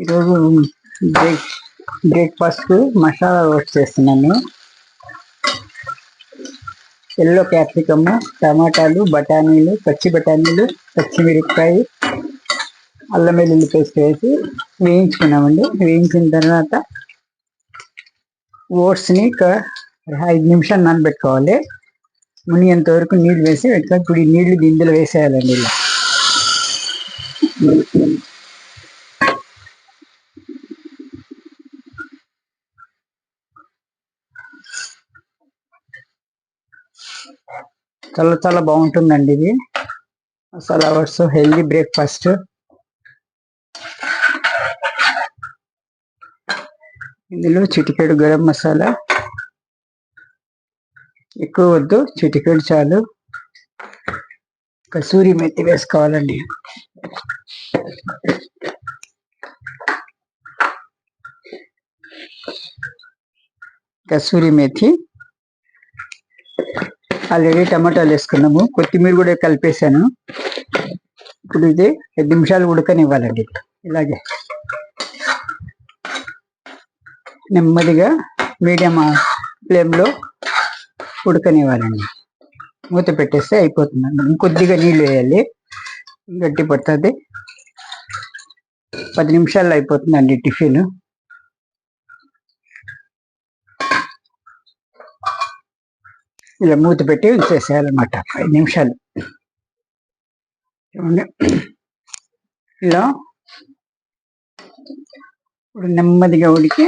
ఈరోజు breakfast masala roast చేస్తున్నాను. Yellow capsicum, టమాటాలు, బఠానీలు, పచ్చి బఠానీలు, పచ్చిమిరపకాయ, అల్లం వెల్లుల్లి పేస్ట్ వేసి వేయించుకున్నామండి. వేయించిన తర్వాత ఓట్స్ని 5 నిమిషాలు నానబెట్టుకోవాలి. మునిగేంత వరకు నీళ్ళు వేసి ఇప్పుడు ఈ నీళ్లు గింజలు వేసేయాలండి. ఇలా చాలా చాలా బాగుంటుందండి ఇది మసాలా ఓట్స్, హెల్దీ బ్రేక్ఫాస్ట్. ఇందులో చిటికెడు గరం మసాలా, ఎక్కువ వద్దు, చిటికెడు చాలు. కసూరి మెత్తి వేసుకోవాలండి. కసూరి మెథి, ఆల్రెడీ టమాటాలు వేసుకున్నాము, కొత్తిమీర కూడా కలిపేసాను. ఇప్పుడు ఇది 5 నిమిషాలు ఉడకనివ్వాలండి. ఇలాగే నెమ్మదిగా మీడియం ఫ్లేమ్లో ఉడకనివ్వాలండి. మూత పెట్టేస్తే అయిపోతుంది. ఇంకొద్దిగా నీళ్ళు వేయాలి, గట్టి పడుతుంది. 10 నిమిషాల్లో అయిపోతుందండి టిఫిన్. ఇలా మూత పెట్టి ఉంచేసేయాలన్నమాట 5 నిమిషాలు. ఇలా ఇప్పుడు నెమ్మదిగా ఉడికి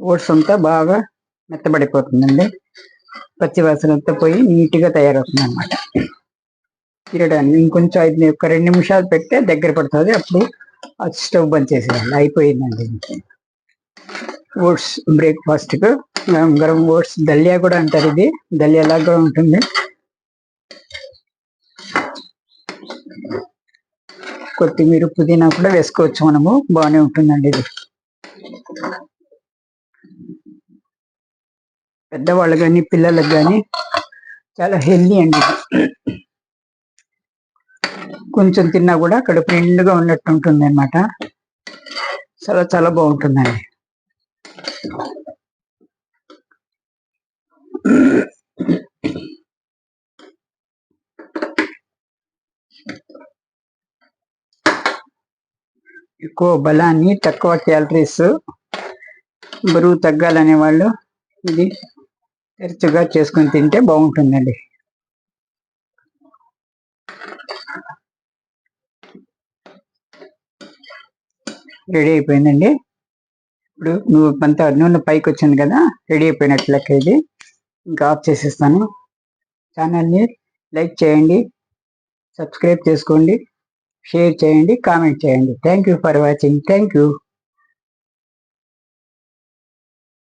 ఓట్స్ అంతా బాగా మెత్తబడిపోతుందండి. పచ్చివాసన అంతా పోయి నీట్గా తయారవుతుంది అన్నమాట. తిరగడానికి ఇంకొంచెం 2 నిమిషాలు పెడితే దగ్గర పడుతుంది. అప్పుడు స్టవ్ బంద్ చేసేయాలి. అయిపోయిందండి ఓట్స్ బ్రేక్ఫాస్ట్కు. గరం గరం ఓట్స్, దలియా కూడా అంటారు. ఇది దలియా లాగా ఉంటుంది. కొత్తిమీర, పుదీనా కూడా వేసుకోవచ్చు మనము, బాగానే ఉంటుందండి ఇది. పెద్దవాళ్ళు కానీ పిల్లలకు కానీ చాలా హెల్దీ అండి. కొంచెం తిన్నా కూడా కడుపు నిండుగా ఉన్నట్టు ఉంటుంది అన్నమాట. చాలా చాలా బాగుంటుందండి. ఎక్కువ బలాన్ని, తక్కువ క్యాలరీస్, బరువు తగ్గాలనే వాళ్ళు ఇది తరచుగా చేసుకొని తింటే బాగుంటుందండి. రెడీ అయిపోయిందండి. ఇప్పుడు నూనె పైకి వచ్చింది కదా, రెడీ అయిపోయినట్లెక్క ఇది. ఇంకా ఆఫ్ చేసేస్తాను. ఛానల్ని లైక్ చేయండి, సబ్స్క్రైబ్ చేసుకోండి, షేర్ చేయండి, కామెంట్ చేయండి. Thank you for watching. Thank you.